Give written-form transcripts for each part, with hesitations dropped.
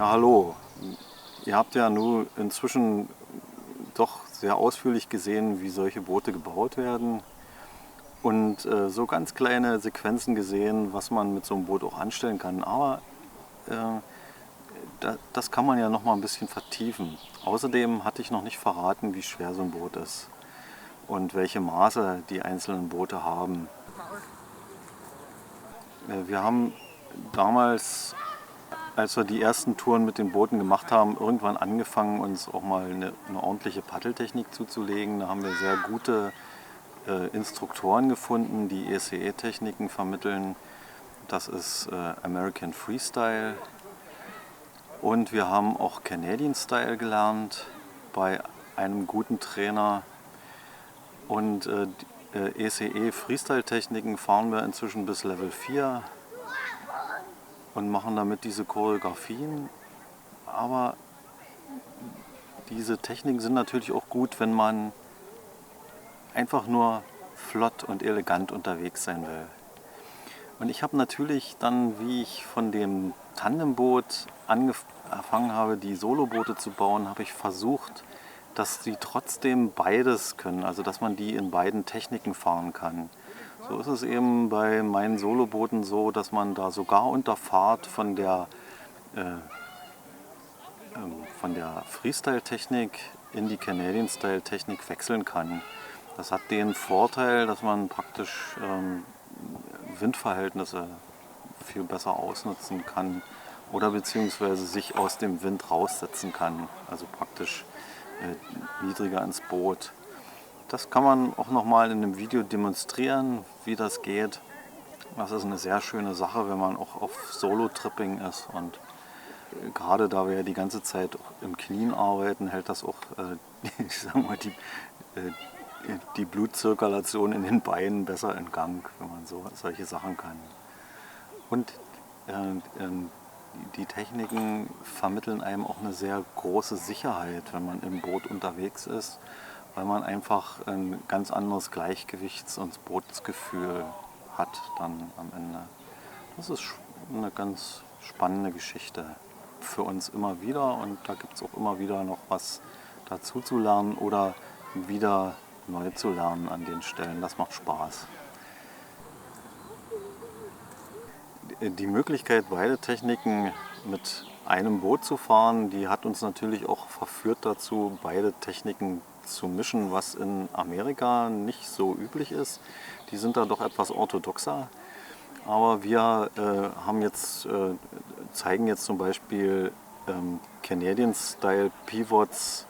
Ja, hallo. Ihr habt ja nun inzwischen doch sehr ausführlich gesehen, wie solche Boote gebaut werden und so ganz kleine Sequenzen gesehen, was man mit so einem Boot auch anstellen kann. Aber äh, das kann man ja noch mal ein bisschen vertiefen. Außerdem hatte ich noch nicht verraten, wie schwer so ein Boot ist und welche Maße die einzelnen Boote haben. Wir haben damals, als wir die ersten Touren mit den Booten gemacht haben, irgendwann angefangen, uns auch mal eine ordentliche Paddeltechnik zuzulegen. Da haben wir sehr gute Instruktoren gefunden, die ECE-Techniken vermitteln. Das ist American Freestyle. Und wir haben auch Canadian Style gelernt bei einem guten Trainer. Und ECE Freestyle-Techniken fahren wir inzwischen bis Level 4 und machen damit diese Choreografien. Aber diese Techniken sind natürlich auch gut, wenn man einfach nur flott und elegant unterwegs sein will. Und ich habe natürlich dann, wie ich von dem Tandemboot angefangen habe, die Soloboote zu bauen, habe ich versucht, dass sie trotzdem beides können, also dass man die in beiden Techniken fahren kann. So ist es eben bei meinen Solobooten so, dass man da sogar unter Fahrt von der Freestyle-Technik in die Canadian-Style-Technik wechseln kann. Das hat den Vorteil, dass man praktisch Windverhältnisse viel besser ausnutzen kann oder beziehungsweise sich aus dem Wind raussetzen kann, also praktisch niedriger ins Boot. Das kann man auch nochmal in einem Video demonstrieren, wie das geht. Das ist eine sehr schöne Sache, wenn man auch auf Solo-Tripping ist, und gerade da wir ja die ganze Zeit auch im Knien arbeiten, hält das auch ich sag mal, die Blutzirkulation in den Beinen besser in Gang, wenn man solche Sachen kann. Und die Techniken vermitteln einem auch eine sehr große Sicherheit, wenn man im Boot unterwegs ist, weil man einfach ein ganz anderes Gleichgewichts- und Bootsgefühl hat dann am Ende. Das ist eine ganz spannende Geschichte für uns immer wieder, und da gibt es auch immer wieder noch was dazu zu lernen oder wieder neu zu lernen an den Stellen. Das macht Spaß. Die Möglichkeit, beide Techniken mit einem Boot zu fahren, die hat uns natürlich auch verführt dazu, beide Techniken zu mischen, was in Amerika nicht so üblich ist. Die sind da doch etwas orthodoxer. Aber wir zeigen jetzt zum Beispiel Canadian Style Pivots,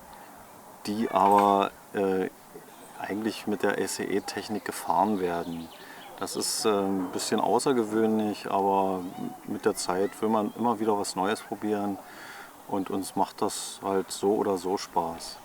die aber eigentlich mit der ECE-Technik gefahren werden. Das ist ein bisschen außergewöhnlich, aber mit der Zeit will man immer wieder was Neues probieren, und uns macht das halt so oder so Spaß.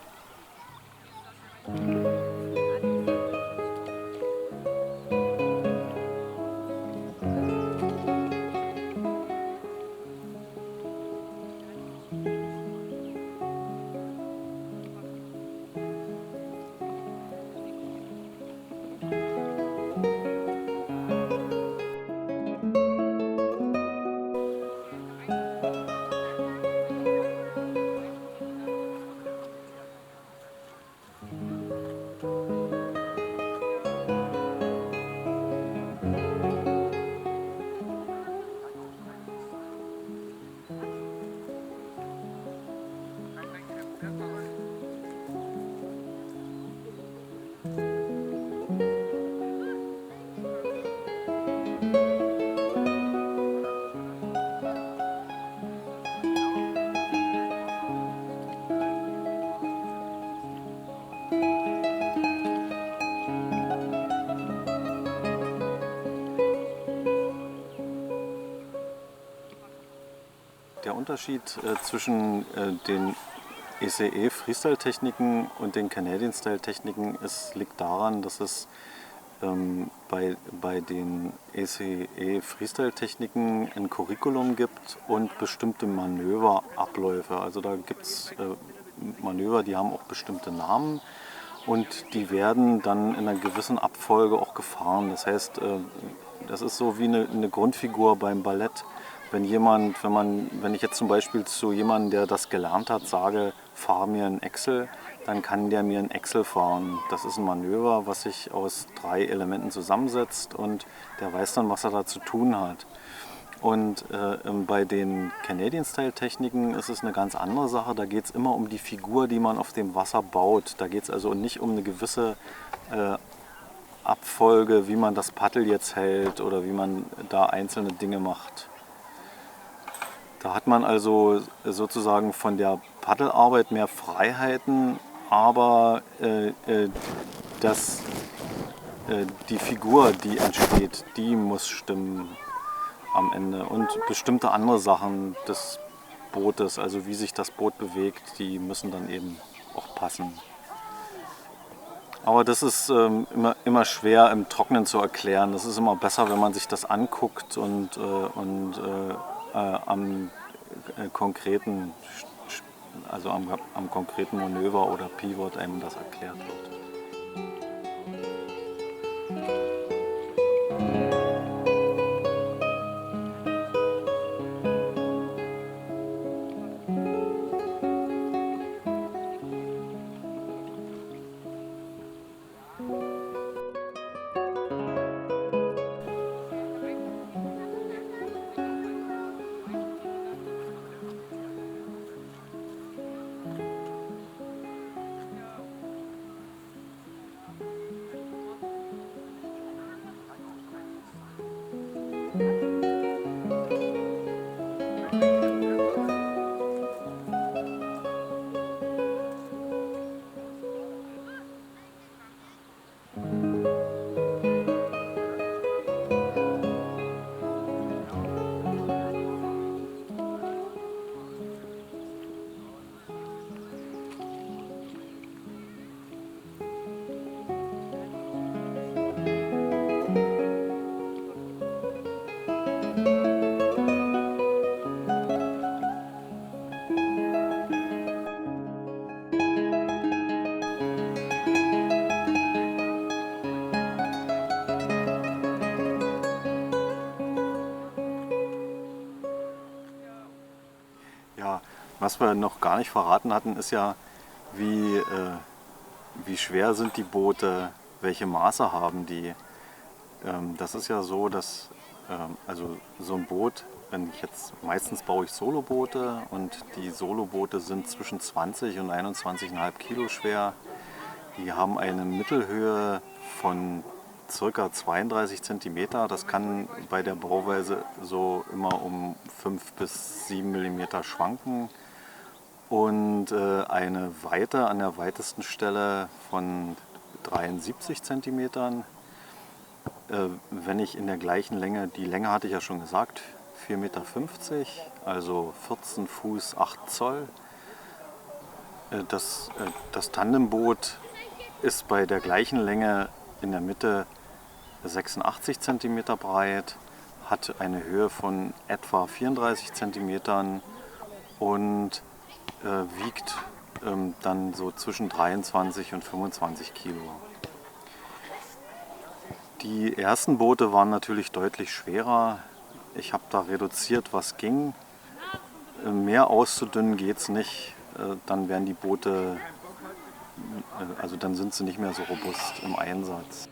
Der Unterschied zwischen den ECE Freestyle-Techniken und den Canadian Style-Techniken liegt daran, dass es bei den ECE Freestyle-Techniken ein Curriculum gibt und bestimmte Manöverabläufe. Also da gibt es Manöver, die haben auch bestimmte Namen, und die werden dann in einer gewissen Abfolge auch gefahren. Das heißt, das ist so wie eine Grundfigur beim Ballett. wenn ich jetzt zum Beispiel zu jemandem, der das gelernt hat, sage, fahr mir ein Excel, dann kann der mir ein Excel fahren. Das ist ein Manöver, was sich aus 3 Elementen zusammensetzt und der weiß dann, was er da zu tun hat. Und bei den Canadian-Style-Techniken ist es eine ganz andere Sache. Da geht es immer um die Figur, die man auf dem Wasser baut. Da geht es also nicht um eine gewisse Abfolge, wie man das Paddel jetzt hält oder wie man da einzelne Dinge macht. Da hat man also sozusagen von der Paddelarbeit mehr Freiheiten, aber die Figur, die entsteht, die muss stimmen am Ende. Und bestimmte andere Sachen des Bootes, also wie sich das Boot bewegt, die müssen dann eben auch passen. Aber das ist immer schwer im Trockenen zu erklären. Das ist immer besser, wenn man sich das anguckt und am konkreten, also am konkreten Manöver oder Pivot einem das erklärt wird. Ja, was wir noch gar nicht verraten hatten, ist ja, wie schwer sind die Boote, welche Maße haben die. Das ist ja so, dass also so ein Boot, meistens baue ich Soloboote und die Soloboote sind zwischen 20 und 21,5 Kilo schwer. Die haben eine Mittelhöhe von ca. 32 cm. Das kann bei der Bauweise so immer um 5 bis 7 mm schwanken. Und eine Weite an der weitesten Stelle von 73 cm. Wenn ich in der gleichen Länge, die Länge hatte ich ja schon gesagt, 4,50 Meter, also 14 Fuß 8 Zoll. Das Tandemboot ist bei der gleichen Länge in der Mitte 86 cm breit, hat eine Höhe von etwa 34 cm und wiegt dann so zwischen 23 und 25 Kilo. Die ersten Boote waren natürlich deutlich schwerer. Ich habe da reduziert, was ging. Mehr auszudünnen geht es nicht. Dann werden die Boote, also dann sind sie nicht mehr so robust im Einsatz.